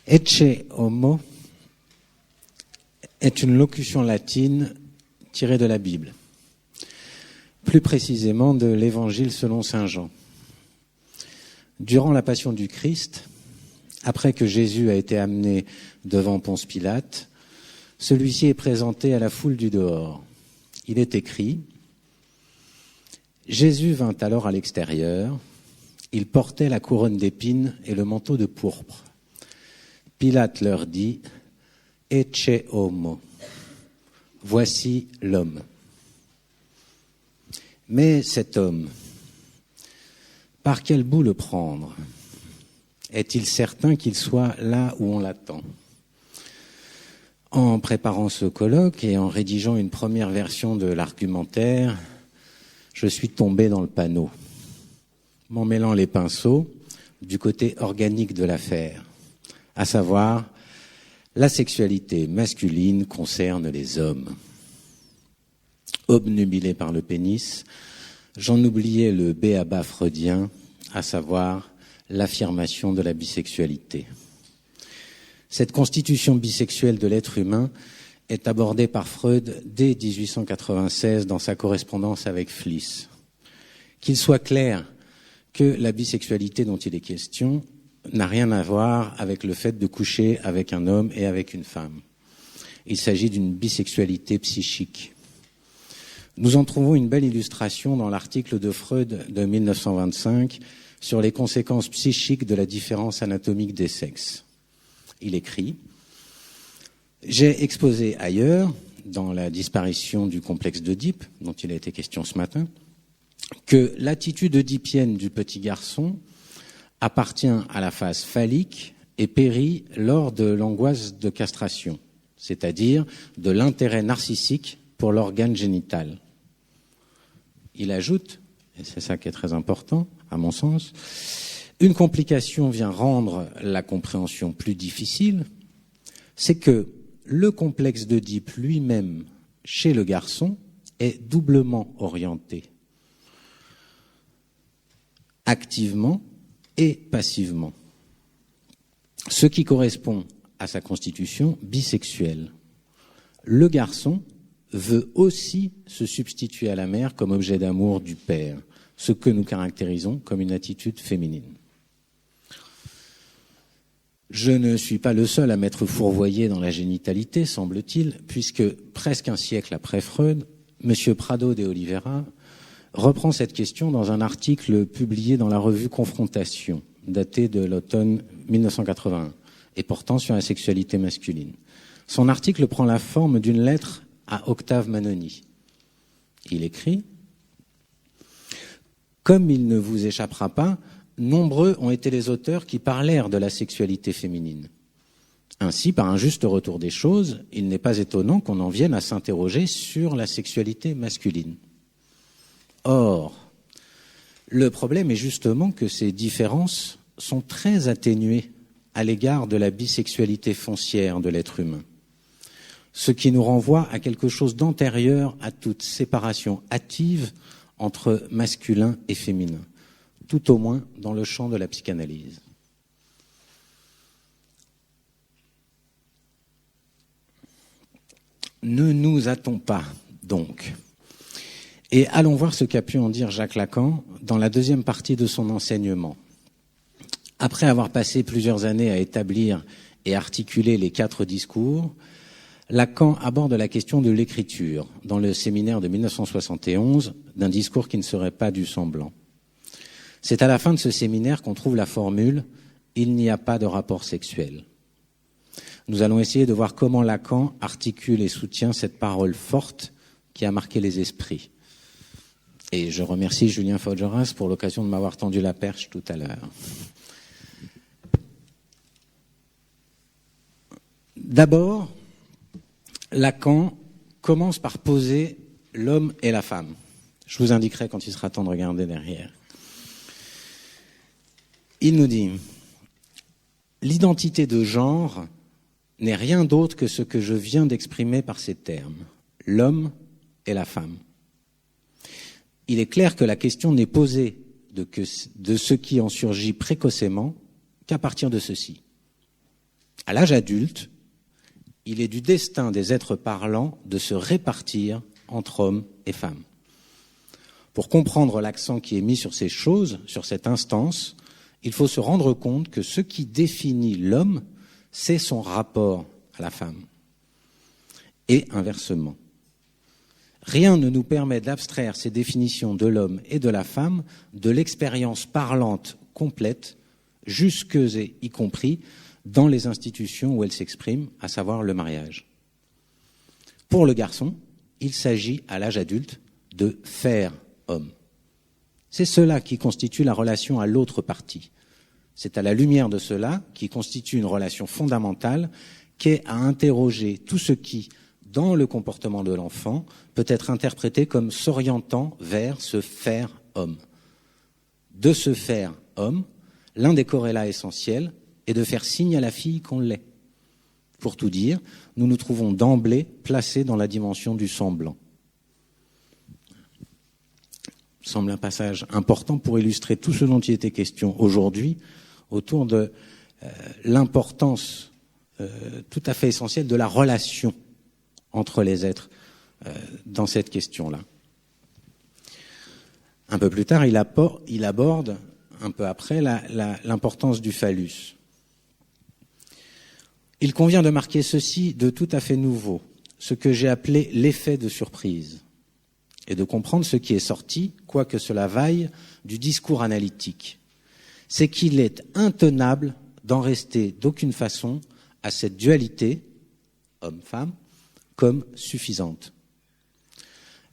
Ecce homo est une locution latine tirée de la Bible, plus précisément de l'Évangile selon saint Jean. Durant la passion du Christ, après que Jésus a été amené devant Ponce Pilate, celui-ci est présenté à la foule du dehors. Il est écrit « Jésus vint alors à l'extérieur, il portait la couronne d'épines et le manteau de pourpre. Pilate leur dit « Ecce homo » « Voici l'homme ». Mais cet homme, par quel bout le prendre ? Est-il certain qu'il soit là où on l'attend ? En préparant ce colloque et en rédigeant une première version de l'argumentaire, je suis tombé dans le panneau, m'en mêlant les pinceaux du côté organique de l'affaire, à savoir la sexualité masculine concerne les hommes. Obnubilé par le pénis, j'en oubliais le b.a.-ba freudien, à savoir l'affirmation de la bisexualité. Cette constitution bisexuelle de l'être humain est abordée par Freud dès 1896 dans sa correspondance avec Fliss. Qu'il soit clair que la bisexualité dont il est question n'a rien à voir avec le fait de coucher avec un homme et avec une femme. Il s'agit d'une bisexualité psychique. Nous en trouvons une belle illustration dans l'article de Freud de 1925 sur les conséquences psychiques de la différence anatomique des sexes. Il écrit « J'ai exposé ailleurs, dans la disparition du complexe d'Oedipe, dont il a été question ce matin, que l'attitude oedipienne du petit garçon appartient à la phase phallique et périt lors de l'angoisse de castration, c'est-à-dire de l'intérêt narcissique pour l'organe génital. » Il ajoute, et c'est ça qui est très important, à mon sens, une complication vient rendre la compréhension plus difficile, c'est que le complexe d'Oedipe lui-même, chez le garçon, est doublement orienté, activement et passivement, ce qui correspond à sa constitution bisexuelle. Le garçon veut aussi se substituer à la mère comme objet d'amour du père, ce que nous caractérisons comme une attitude féminine. Je ne suis pas le seul à m'être fourvoyé dans la génitalité, semble-t-il, puisque presque un siècle après Freud, M. Prado de Oliveira reprend cette question dans un article publié dans la revue Confrontation, daté de l'automne 1981, et portant sur la sexualité masculine. Son article prend la forme d'une lettre à Octave Manoni. Il écrit « Comme il ne vous échappera pas, nombreux ont été les auteurs qui parlèrent de la sexualité féminine. Ainsi, par un juste retour des choses, il n'est pas étonnant qu'on en vienne à s'interroger sur la sexualité masculine. Or, le problème est justement que ces différences sont très atténuées à l'égard de la bisexualité foncière de l'être humain, ce qui nous renvoie à quelque chose d'antérieur à toute séparation hâtive entre masculin et féminin, tout au moins dans le champ de la psychanalyse. Ne nous hâtons pas, donc, et allons voir ce qu'a pu en dire Jacques Lacan dans la deuxième partie de son enseignement. Après avoir passé plusieurs années à établir et articuler les 4 discours, Lacan aborde la question de l'écriture dans le séminaire de 1971 d'un discours qui ne serait pas du semblant. C'est à la fin de ce séminaire qu'on trouve la formule « Il n'y a pas de rapport sexuel ». Nous allons essayer de voir comment Lacan articule et soutient cette parole forte qui a marqué les esprits. Et je remercie Julien Faugeras pour l'occasion de m'avoir tendu la perche tout à l'heure. D'abord, Lacan commence par poser l'homme et la femme. Je vous indiquerai quand il sera temps de regarder derrière. Il nous dit « L'identité de genre n'est rien d'autre que ce que je viens d'exprimer par ces termes, l'homme et la femme. Il est clair que la question n'est posée de ce qui en surgit précocement qu'à partir de ceci. À l'âge adulte, il est du destin des êtres parlants de se répartir entre hommes et femmes. Pour comprendre l'accent qui est mis sur ces choses, sur cette instance, il faut se rendre compte que ce qui définit l'homme, c'est son rapport à la femme. Et inversement. Rien ne nous permet d'abstraire ces définitions de l'homme et de la femme de l'expérience parlante complète, jusque et y compris dans les institutions où elles s'expriment, à savoir le mariage. Pour le garçon, il s'agit à l'âge adulte de faire homme. C'est cela qui constitue la relation à l'autre partie. C'est à la lumière de cela qui constitue une relation fondamentale qu'est à interroger tout ce qui, dans le comportement de l'enfant, peut être interprété comme s'orientant vers se faire homme. De se faire homme, l'un des corrélats essentiels est de faire signe à la fille qu'on l'est. Pour tout dire, nous nous trouvons d'emblée placés dans la dimension du semblant. Il semble un passage important pour illustrer tout ce dont il était question aujourd'hui autour de l'importance tout à fait essentielle de la relation entre les êtres dans cette question-là. Un peu plus tard, il aborde, un peu après, l'importance du phallus. Il convient de marquer ceci de tout à fait nouveau, ce que j'ai appelé l'effet de surprise, et de comprendre ce qui est sorti, quoique cela vaille, du discours analytique. C'est qu'il est intenable d'en rester d'aucune façon à cette dualité, homme-femme, comme suffisante.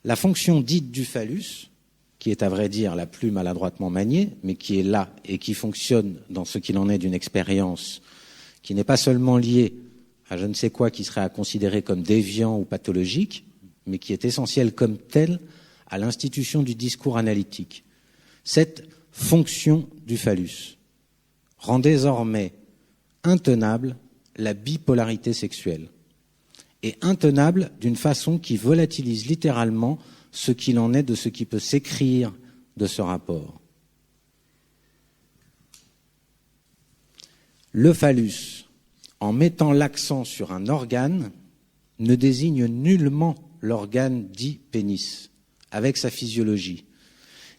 La fonction dite du phallus, qui est à vrai dire la plus maladroitement maniée, mais qui est là et qui fonctionne dans ce qu'il en est d'une expérience qui n'est pas seulement liée à je ne sais quoi qui serait à considérer comme déviant ou pathologique, mais qui est essentielle comme telle à l'institution du discours analytique. Cette fonction du phallus rend désormais intenable la bipolarité sexuelle, et intenable d'une façon qui volatilise littéralement ce qu'il en est de ce qui peut s'écrire de ce rapport. Le phallus, en mettant l'accent sur un organe, ne désigne nullement l'organe dit pénis, avec sa physiologie,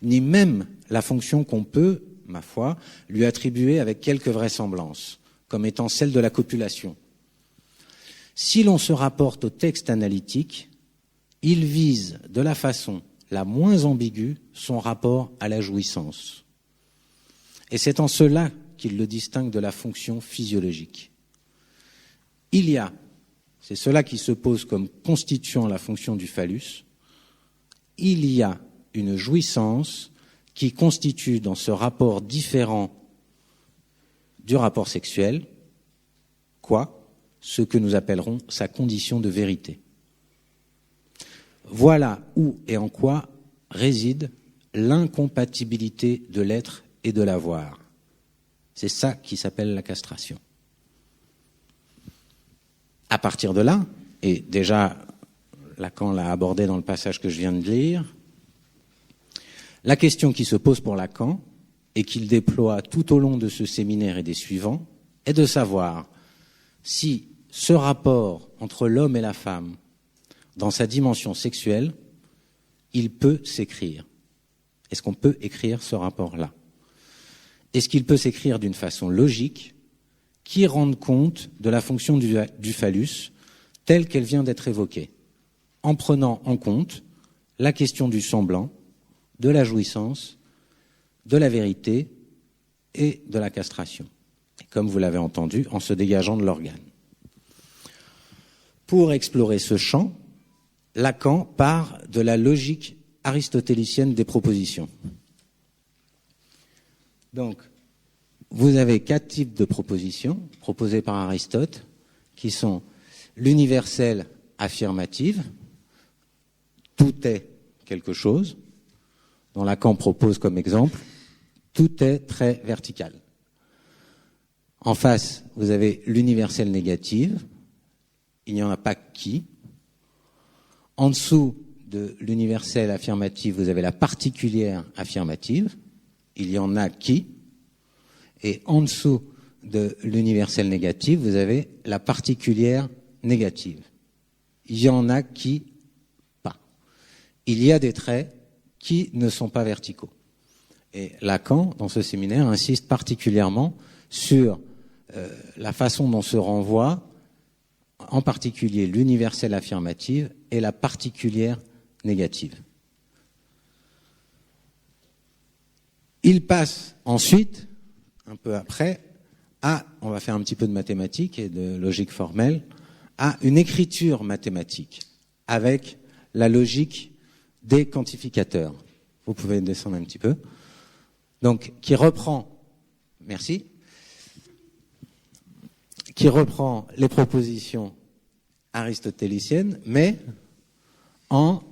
ni même la fonction qu'on peut, ma foi, lui attribuer avec quelque vraisemblance, comme étant celle de la copulation. Si l'on se rapporte au texte analytique, il vise de la façon la moins ambiguë son rapport à la jouissance. Et c'est en cela qu'il le distingue de la fonction physiologique. Il y a, c'est cela qui se pose comme constituant la fonction du phallus, il y a une jouissance qui constitue dans ce rapport différent du rapport sexuel, quoi ? Ce que nous appellerons sa condition de vérité. Voilà où et en quoi réside l'incompatibilité de l'être et de l'avoir. C'est ça qui s'appelle la castration. À partir de là, et déjà Lacan l'a abordé dans le passage que je viens de lire, la question qui se pose pour Lacan, et qu'il déploie tout au long de ce séminaire et des suivants, est de savoir si ce rapport entre l'homme et la femme, dans sa dimension sexuelle, il peut s'écrire. Est-ce qu'on peut écrire ce rapport-là ? Est-ce qu'il peut s'écrire d'une façon logique qui rende compte de la fonction du phallus telle qu'elle vient d'être évoquée, en prenant en compte la question du semblant, de la jouissance, de la vérité et de la castration, et comme vous l'avez entendu, en se dégageant de l'organe. Pour explorer ce champ, Lacan part de la logique aristotélicienne des propositions. Donc, vous avez 4 types de propositions proposées par Aristote, qui sont l'universelle affirmative, tout est quelque chose, dont Lacan propose comme exemple, tout est très vertical. En face, vous avez l'universelle négative, il n'y en a pas qui. En dessous de l'universelle affirmative, vous avez la particulière affirmative, il y en a qui. Et en dessous de l'universel négatif, vous avez la particulière négative. Il y en a qui pas. Il y a des traits qui ne sont pas verticaux. Et Lacan, dans ce séminaire, insiste particulièrement sur la façon dont se renvoie, en particulier l'universel affirmative et la particulière négative. Il passe ensuite, un peu après, on va faire un petit peu de mathématiques et de logique formelle, à une écriture mathématique avec la logique des quantificateurs. Vous pouvez descendre un petit peu. Donc, qui reprend les propositions aristotéliciennes, mais en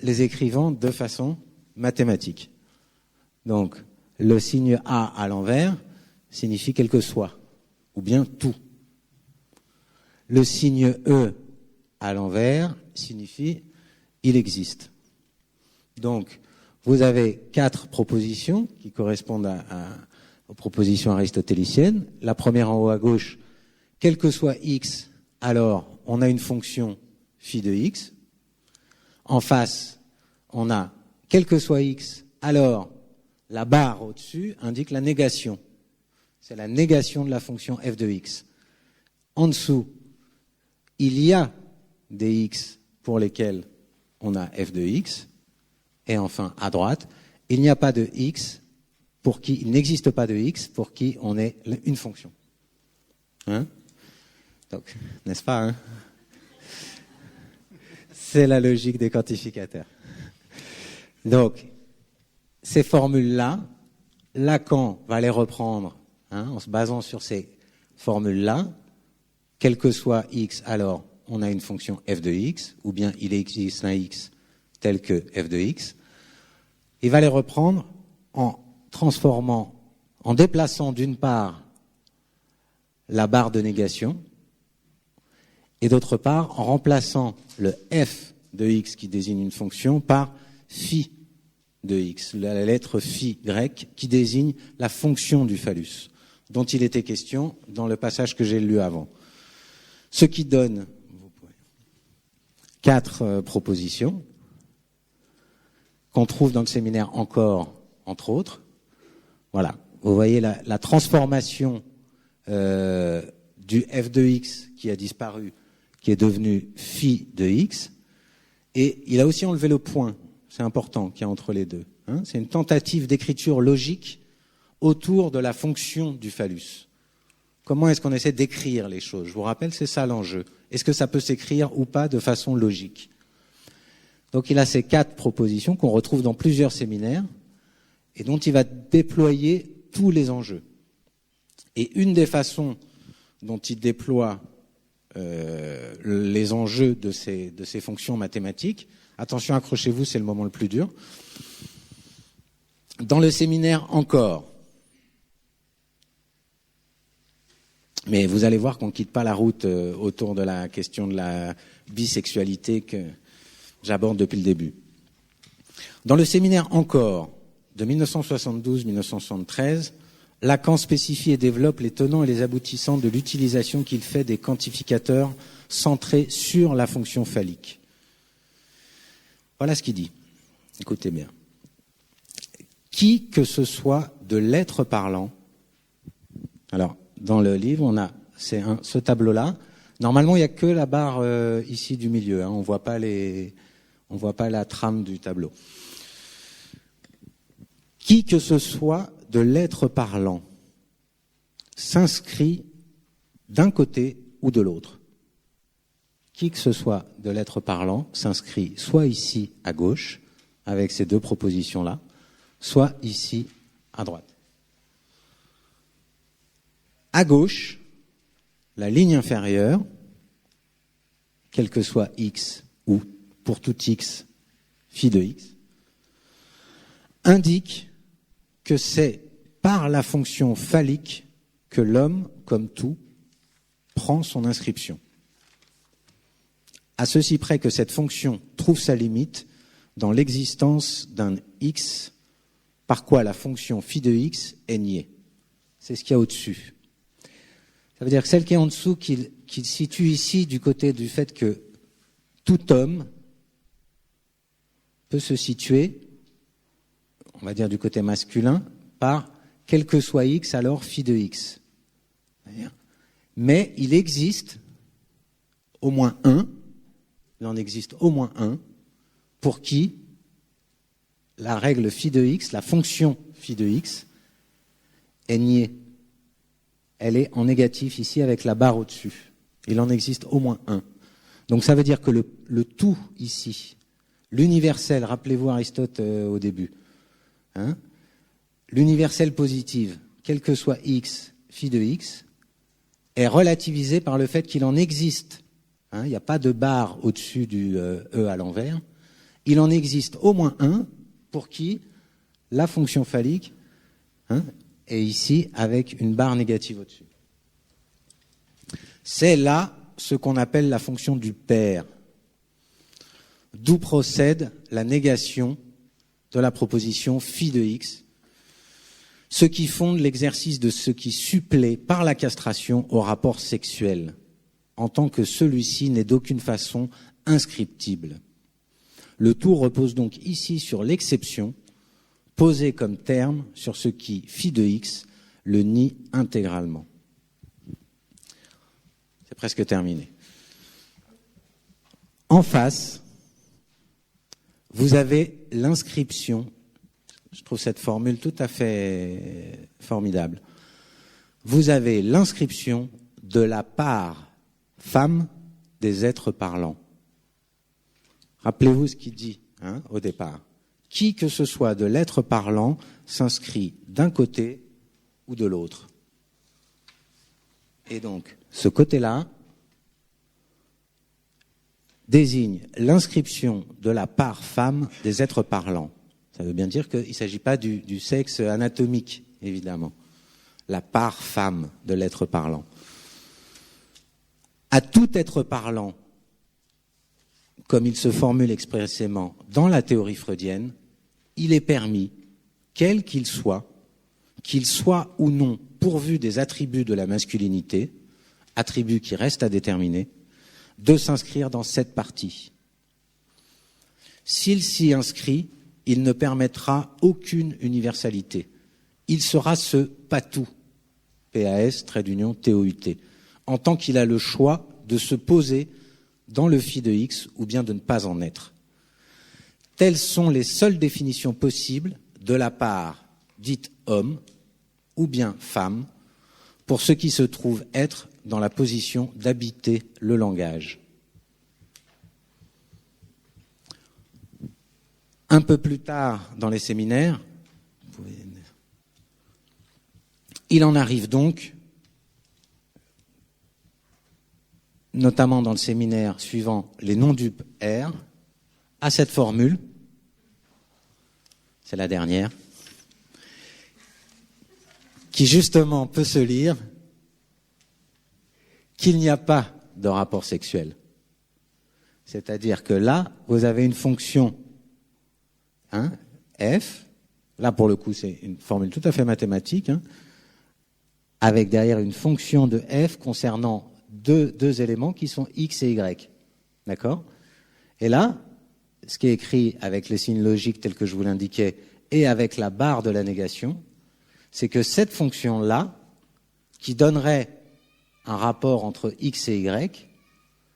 les écrivant de façon mathématique. Donc, le signe A à l'envers signifie quel que soit, ou bien tout. Le signe E à l'envers signifie il existe. Donc, vous avez 4 propositions qui correspondent aux propositions aristotéliciennes. La première en haut à gauche, quel que soit x, alors on a une fonction phi de x. En face, on a quel que soit x, alors la barre au-dessus indique la négation. C'est la négation de la fonction f de x. En dessous, il y a des x pour lesquels on a f de x. Et enfin, à droite, il n'y a pas de x pour qui, il n'existe pas de x pour qui on ait une fonction. Hein? Donc, n'est-ce pas, hein? C'est la logique des quantificateurs. Donc, ces formules-là, Lacan va les reprendre en se basant sur ces formules-là. Quel que soit x, alors on a une fonction f de x, ou bien il existe un x tel que f de x. Il va les reprendre en transformant, en déplaçant d'une part la barre de négation, et d'autre part en remplaçant le f de x qui désigne une fonction par phi de x, la lettre phi grecque qui désigne la fonction du phallus, dont il était question dans le passage que j'ai lu avant. Ce qui donne 4 propositions qu'on trouve dans le séminaire encore, entre autres. Voilà, vous voyez la transformation du f de x qui a disparu, qui est devenu phi de x, et il a aussi enlevé le point, c'est important, qu'il y a entre les deux. C'est une tentative d'écriture logique autour de la fonction du phallus. Comment est-ce qu'on essaie d'écrire les choses? Je vous rappelle, c'est ça l'enjeu. Est-ce que ça peut s'écrire ou pas de façon logique? Donc il a ces 4 propositions qu'on retrouve dans plusieurs séminaires et dont il va déployer tous les enjeux. Et une des façons dont il déploie les enjeux de ces fonctions mathématiques, attention, accrochez-vous, c'est le moment le plus dur. Dans le séminaire encore, mais vous allez voir qu'on ne quitte pas la route autour de la question de la bisexualité que j'aborde depuis le début. Dans le séminaire encore de 1972-1973, Lacan spécifie et développe les tenants et les aboutissants de l'utilisation qu'il fait des quantificateurs centrés sur la fonction phallique. Voilà ce qu'il dit. Écoutez bien. Qui que ce soit de l'être parlant, alors dans le livre on a ce tableau-là. Normalement il n'y a que la barre ici du milieu. On voit pas la trame du tableau. Qui que ce soit de l'être parlant s'inscrit d'un côté ou de l'autre. Qui que ce soit de l'être parlant s'inscrit soit ici à gauche, avec ces 2 propositions-là, soit ici à droite. À gauche, la ligne inférieure, quel que soit x ou pour tout x, phi de x, indique que c'est par la fonction phallique que l'homme, comme tout, prend son inscription. À ceci près que cette fonction trouve sa limite dans l'existence d'un x, par quoi la fonction phi de x est niée. C'est ce qu'il y a au-dessus. Ça veut dire que celle qui est en dessous, qu'il situe ici du côté du fait que tout homme peut se situer, on va dire du côté masculin, par quel que soit X, alors phi de X. Mais il existe au moins un, il en existe au moins un, pour qui la règle phi de X, la fonction phi de X, est niée. Elle est en négatif ici avec la barre au-dessus. Il en existe au moins un. Donc ça veut dire que le tout ici, l'universel, rappelez-vous Aristote au début, hein, l'universel positive, quel que soit X, phi de X, est relativisé par le fait qu'il en existe. Hein, il n'y a pas de barre au-dessus du E à l'envers. Il en existe au moins un pour qui la fonction phallique est ici avec une barre négative au-dessus. C'est là ce qu'on appelle la fonction du pair, d'où procède la négation de la proposition phi de X, ce qui fonde l'exercice de ce qui supplée par la castration au rapport sexuel, en tant que celui-ci n'est d'aucune façon inscriptible. Le tout repose donc ici sur l'exception, posée comme terme sur ce qui, phi de X, le nie intégralement. C'est presque terminé. En face, vous avez l'inscription. Je trouve cette formule tout à fait formidable. Vous avez l'inscription de la part femme des êtres parlants. Rappelez-vous ce qu'il dit au départ. Qui que ce soit de l'être parlant s'inscrit d'un côté ou de l'autre. Et donc, ce côté-là désigne l'inscription de la part femme des êtres parlants. Ça veut bien dire qu'il ne s'agit pas du sexe anatomique, évidemment. La part femme de l'être parlant. À tout être parlant, comme il se formule expressément dans la théorie freudienne, il est permis, quel qu'il soit ou non pourvu des attributs de la masculinité, attributs qui restent à déterminer, de s'inscrire dans cette partie. S'il s'y inscrit, il ne permettra aucune universalité. Il sera ce patou, PAS, trait d'union, TOUT, en tant qu'il a le choix de se poser dans le phi de X ou bien de ne pas en être. Telles sont les seules définitions possibles de la part dite homme ou bien femme pour ce qui se trouve être dans la position d'habiter le langage. Un peu plus tard dans les séminaires, il en arrive donc, notamment dans le séminaire suivant les non-dupes R, à cette formule, c'est la dernière, qui justement peut se lire qu'il n'y a pas de rapport sexuel. C'est-à-dire que là, vous avez une fonction f, là pour le coup c'est une formule tout à fait mathématique, avec derrière une fonction de f concernant deux éléments qui sont x et y. D'accord ? Et là, ce qui est écrit avec les signes logiques tels que je vous l'indiquais et avec la barre de la négation, c'est que cette fonction-là, qui donnerait un rapport entre x et y,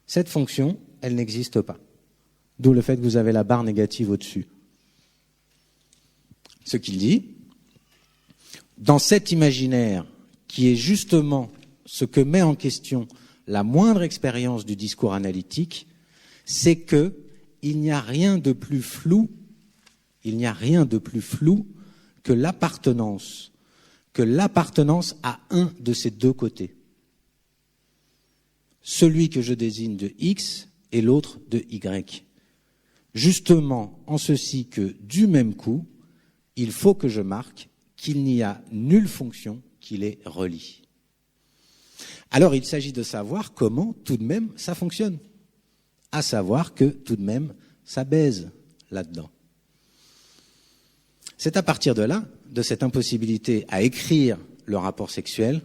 cette fonction, elle n'existe pas. D'où le fait que vous avez la barre négative au-dessus. Ce qu'il dit, dans cet imaginaire qui est justement ce que met en question la moindre expérience du discours analytique, c'est que il n'y a rien de plus flou, que l'appartenance à un de ces deux côtés. Celui que je désigne de X et l'autre de Y. Justement en ceci que, du même coup, il faut que je marque qu'il n'y a nulle fonction qui les relie. Alors il s'agit de savoir comment tout de même ça fonctionne. À savoir que tout de même ça baise là-dedans. C'est à partir de là, de cette impossibilité à écrire le rapport sexuel,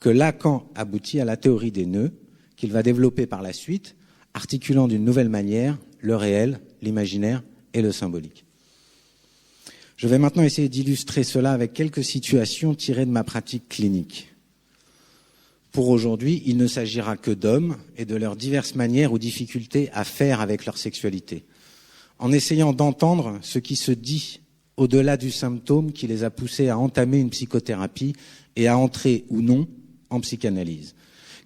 que Lacan aboutit à la théorie des nœuds, qu'il va développer par la suite, articulant d'une nouvelle manière le réel, l'imaginaire et le symbolique. Je vais maintenant essayer d'illustrer cela avec quelques situations tirées de ma pratique clinique. Pour aujourd'hui, il ne s'agira que d'hommes et de leurs diverses manières ou difficultés à faire avec leur sexualité, en essayant d'entendre ce qui se dit au-delà du symptôme qui les a poussés à entamer une psychothérapie et à entrer ou non en psychanalyse.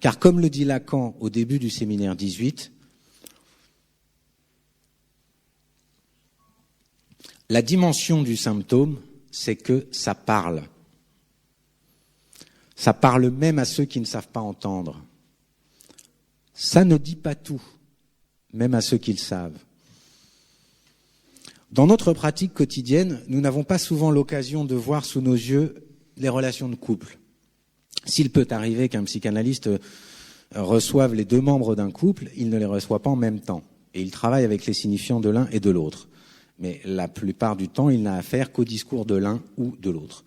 Car comme le dit Lacan au début du séminaire 18, la dimension du symptôme, c'est que ça parle. Ça parle même à ceux qui ne savent pas entendre. Ça ne dit pas tout, même à ceux qui le savent. Dans notre pratique quotidienne, nous n'avons pas souvent l'occasion de voir sous nos yeux les relations de couple. S'il peut arriver qu'un psychanalyste reçoive les deux membres d'un couple, il ne les reçoit pas en même temps. Et il travaille avec les signifiants de l'un et de l'autre. Mais la plupart du temps, il n'a affaire qu'au discours de l'un ou de l'autre.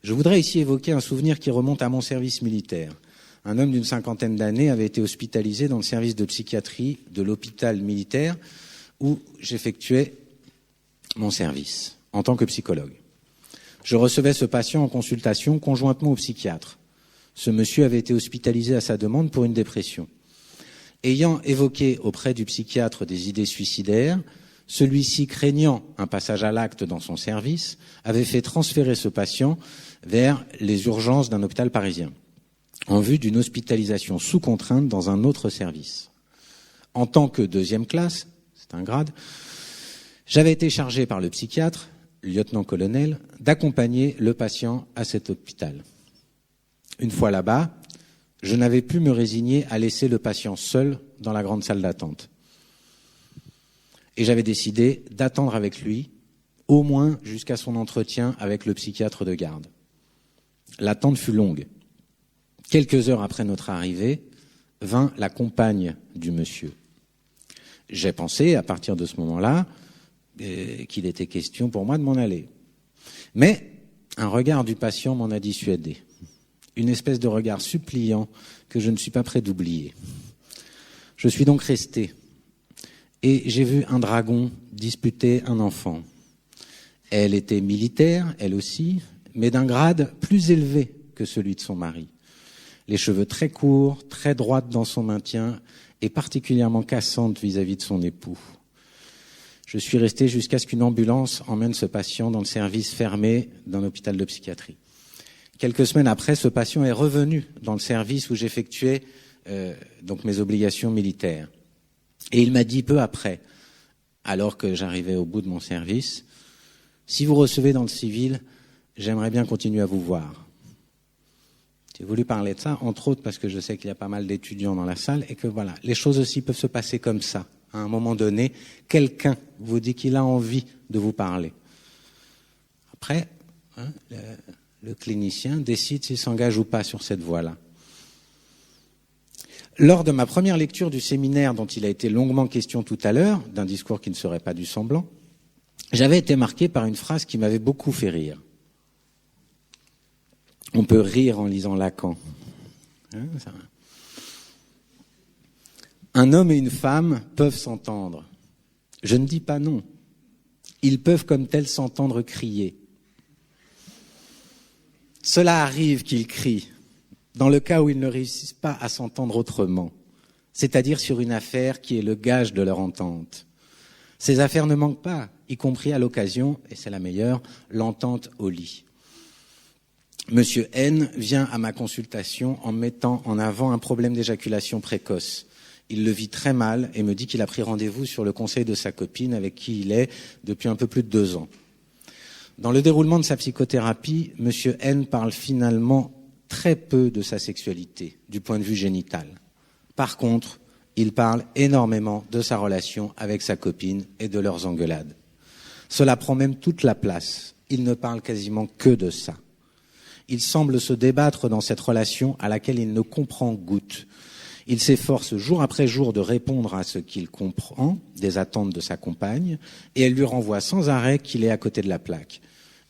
Je voudrais ici évoquer un souvenir qui remonte à mon service militaire. Un homme d'une 50aine d'années avait été hospitalisé dans le service de psychiatrie de l'hôpital militaire où j'effectuais mon service en tant que psychologue. Je recevais ce patient en consultation conjointement au psychiatre. Ce monsieur avait été hospitalisé à sa demande pour une dépression. Ayant évoqué auprès du psychiatre des idées suicidaires, celui-ci, craignant un passage à l'acte dans son service, avait fait transférer ce patient vers les urgences d'un hôpital parisien, en vue d'une hospitalisation sous contrainte dans un autre service. En tant que deuxième classe, c'est un grade, j'avais été chargé par le psychiatre, lieutenant-colonel, d'accompagner le patient à cet hôpital. Une fois là-bas, je n'avais pu me résigner à laisser le patient seul dans la grande salle d'attente. Et j'avais décidé d'attendre avec lui, au moins jusqu'à son entretien avec le psychiatre de garde. L'attente fut longue. Quelques heures après notre arrivée, vint la compagne du monsieur. J'ai pensé, à partir de ce moment-là, qu'il était question pour moi de m'en aller. Mais un regard du patient m'en a dissuadé. Une espèce de regard suppliant que je ne suis pas prêt d'oublier. Je suis donc resté. Et j'ai vu un dragon disputer un enfant. Elle était militaire, elle aussi, mais d'un grade plus élevé que celui de son mari. Les cheveux très courts, très droite dans son maintien et particulièrement cassante vis-à-vis de son époux. Je suis resté jusqu'à ce qu'une ambulance emmène ce patient dans le service fermé d'un hôpital de psychiatrie. Quelques semaines après, ce patient est revenu dans le service où j'effectuais donc mes obligations militaires. Et il m'a dit peu après, alors que j'arrivais au bout de mon service, « Si vous recevez dans le civil, j'aimerais bien continuer à vous voir. » J'ai voulu parler de ça, entre autres parce que je sais qu'il y a pas mal d'étudiants dans la salle et que voilà, les choses aussi peuvent se passer comme ça. À un moment donné, quelqu'un vous dit qu'il a envie de vous parler. Après, le clinicien décide s'il s'engage ou pas sur cette voie-là. Lors de ma première lecture du séminaire dont il a été longuement question tout à l'heure, d'un discours qui ne serait pas du semblant, j'avais été marqué par une phrase qui m'avait beaucoup fait rire. On peut rire en lisant Lacan. Un homme et une femme peuvent s'entendre. Je ne dis pas non. Ils peuvent comme tels s'entendre crier. Cela arrive qu'ils crient, dans le cas où ils ne réussissent pas à s'entendre autrement, c'est-à-dire sur une affaire qui est le gage de leur entente. Ces affaires ne manquent pas, y compris à l'occasion, et c'est la meilleure, l'entente au lit. Monsieur N vient à ma consultation en mettant en avant un problème d'éjaculation précoce. Il le vit très mal et me dit qu'il a pris rendez-vous sur le conseil de sa copine avec qui il est depuis un peu plus de 2 ans. Dans le déroulement de sa psychothérapie, Monsieur N parle finalement très peu de sa sexualité, du point de vue génital. Par contre, il parle énormément de sa relation avec sa copine et de leurs engueulades. Cela prend même toute la place. Il ne parle quasiment que de ça. Il semble se débattre dans cette relation à laquelle il ne comprend goutte. Il s'efforce jour après jour de répondre à ce qu'il comprend des attentes de sa compagne et elle lui renvoie sans arrêt qu'il est à côté de la plaque.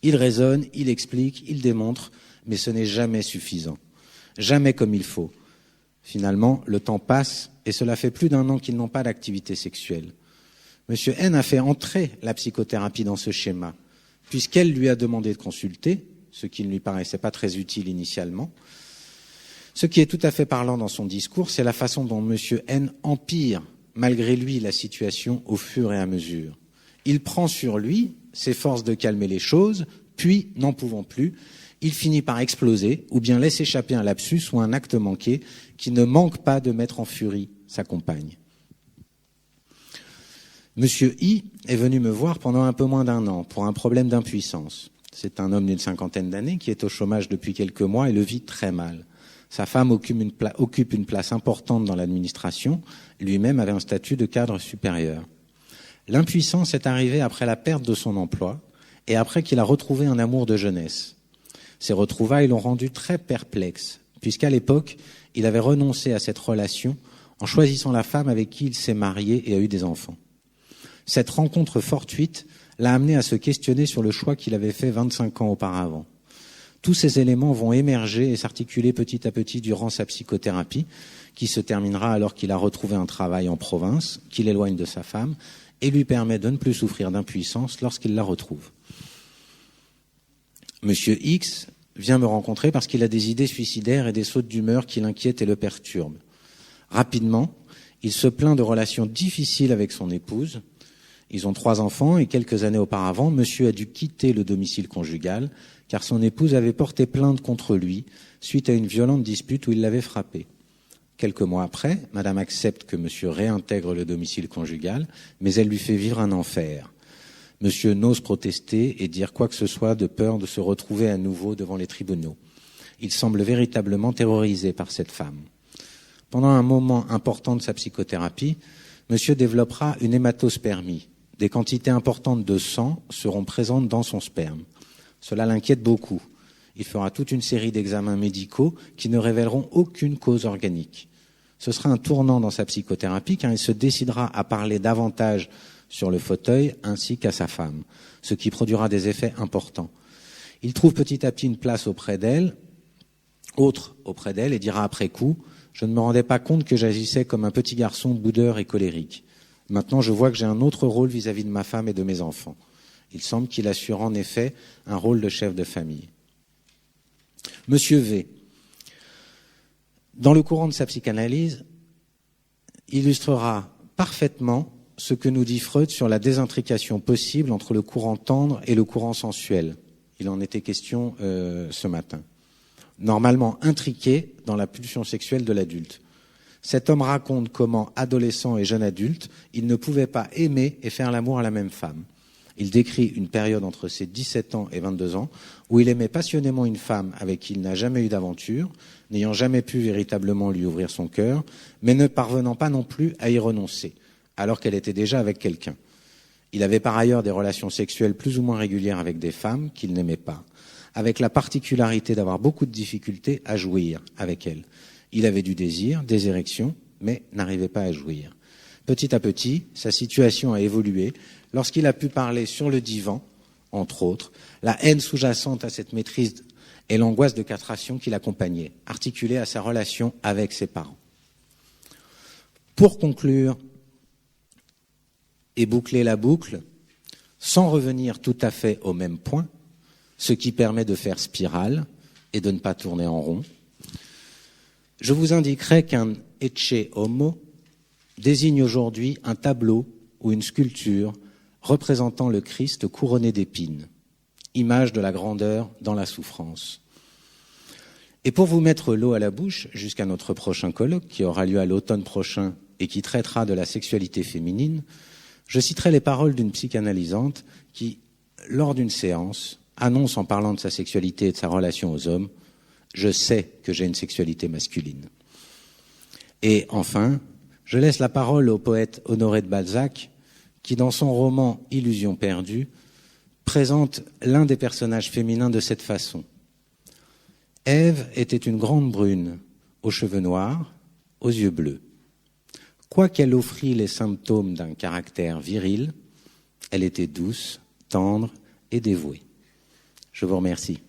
Il raisonne, il explique, il démontre, mais ce n'est jamais suffisant. jamais comme il faut. Finalement, le temps passe et cela fait plus d'1 an qu'ils n'ont pas d'activité sexuelle. Monsieur N a fait entrer la psychothérapie dans ce schéma, puisqu'elle lui a demandé de consulter, ce qui ne lui paraissait pas très utile initialement. Ce qui est tout à fait parlant dans son discours, c'est la façon dont Monsieur N empire, malgré lui, la situation au fur et à mesure. Il prend sur lui, s'efforce de calmer les choses, puis, n'en pouvant plus, il finit par exploser ou bien laisse échapper un lapsus ou un acte manqué qui ne manque pas de mettre en furie sa compagne. Monsieur I est venu me voir pendant un peu moins d'1 an pour un problème d'impuissance. C'est un homme d'une 50aine d'années qui est au chômage depuis quelques mois et le vit très mal. Sa femme occupe une place importante dans l'administration, lui-même avait un statut de cadre supérieur. L'impuissance est arrivée après la perte de son emploi et après qu'il a retrouvé un amour de jeunesse. Ces retrouvailles l'ont rendu très perplexe, puisqu'à l'époque, il avait renoncé à cette relation en choisissant la femme avec qui il s'est marié et a eu des enfants. Cette rencontre fortuite l'a amené à se questionner sur le choix qu'il avait fait 25 ans auparavant. Tous ces éléments vont émerger et s'articuler petit à petit durant sa psychothérapie, qui se terminera alors qu'il a retrouvé un travail en province, qu'il éloigne de sa femme et lui permet de ne plus souffrir d'impuissance lorsqu'il la retrouve. Monsieur X vient me rencontrer parce qu'il a des idées suicidaires et des sautes d'humeur qui l'inquiètent et le perturbent. Rapidement, il se plaint de relations difficiles avec son épouse. Ils ont 3 enfants et quelques années auparavant, monsieur a dû quitter le domicile conjugal car son épouse avait porté plainte contre lui suite à une violente dispute où il l'avait frappée. Quelques mois après, madame accepte que monsieur réintègre le domicile conjugal, mais elle lui fait vivre un enfer. Monsieur n'ose protester et dire quoi que ce soit de peur de se retrouver à nouveau devant les tribunaux. Il semble véritablement terrorisé par cette femme. Pendant un moment important de sa psychothérapie, monsieur développera une hématospermie. Des quantités importantes de sang seront présentes dans son sperme. Cela l'inquiète beaucoup. Il fera toute une série d'examens médicaux qui ne révéleront aucune cause organique. Ce sera un tournant dans sa psychothérapie car il se décidera à parler davantage sur le fauteuil ainsi qu'à sa femme, ce qui produira des effets importants. Il trouve petit à petit une place auprès d'elle et dira après coup « Je ne me rendais pas compte que j'agissais comme un petit garçon boudeur et colérique. Maintenant, je vois que j'ai un autre rôle vis-à-vis de ma femme et de mes enfants. » Il semble qu'il assure en effet un rôle de chef de famille. Monsieur V, dans le courant de sa psychanalyse, illustrera parfaitement ce que nous dit Freud sur la désintrication possible entre le courant tendre et le courant sensuel. Il en était question ce matin. Normalement intriqué dans la pulsion sexuelle de l'adulte. Cet homme raconte comment, adolescent et jeune adulte, il ne pouvait pas aimer et faire l'amour à la même femme. Il décrit une période entre ses 17 ans et 22 ans où il aimait passionnément une femme avec qui il n'a jamais eu d'aventure, n'ayant jamais pu véritablement lui ouvrir son cœur, mais ne parvenant pas non plus à y renoncer, alors qu'elle était déjà avec quelqu'un. Il avait par ailleurs des relations sexuelles plus ou moins régulières avec des femmes qu'il n'aimait pas, avec la particularité d'avoir beaucoup de difficultés à jouir avec elles. Il avait du désir, des érections, mais n'arrivait pas à jouir. Petit à petit, sa situation a évolué lorsqu'il a pu parler sur le divan, entre autres, la haine sous-jacente à cette maîtrise et l'angoisse de castration qui l'accompagnait, articulée à sa relation avec ses parents. Pour conclure et boucler la boucle, sans revenir tout à fait au même point, ce qui permet de faire spirale et de ne pas tourner en rond, je vous indiquerai qu'un Ecce Homo désigne aujourd'hui un tableau ou une sculpture représentant le Christ couronné d'épines, image de la grandeur dans la souffrance. Et pour vous mettre l'eau à la bouche, jusqu'à notre prochain colloque qui aura lieu à l'automne prochain et qui traitera de la sexualité féminine, je citerai les paroles d'une psychanalysante qui, lors d'une séance, annonce en parlant de sa sexualité et de sa relation aux hommes « Je sais que j'ai une sexualité masculine ». Et enfin, je laisse la parole au poète Honoré de Balzac qui, dans son roman « Illusion perdue », présente l'un des personnages féminins de cette façon. Ève était une grande brune, aux cheveux noirs, aux yeux bleus. Quoiqu'elle offrît les symptômes d'un caractère viril, elle était douce, tendre et dévouée. Je vous remercie.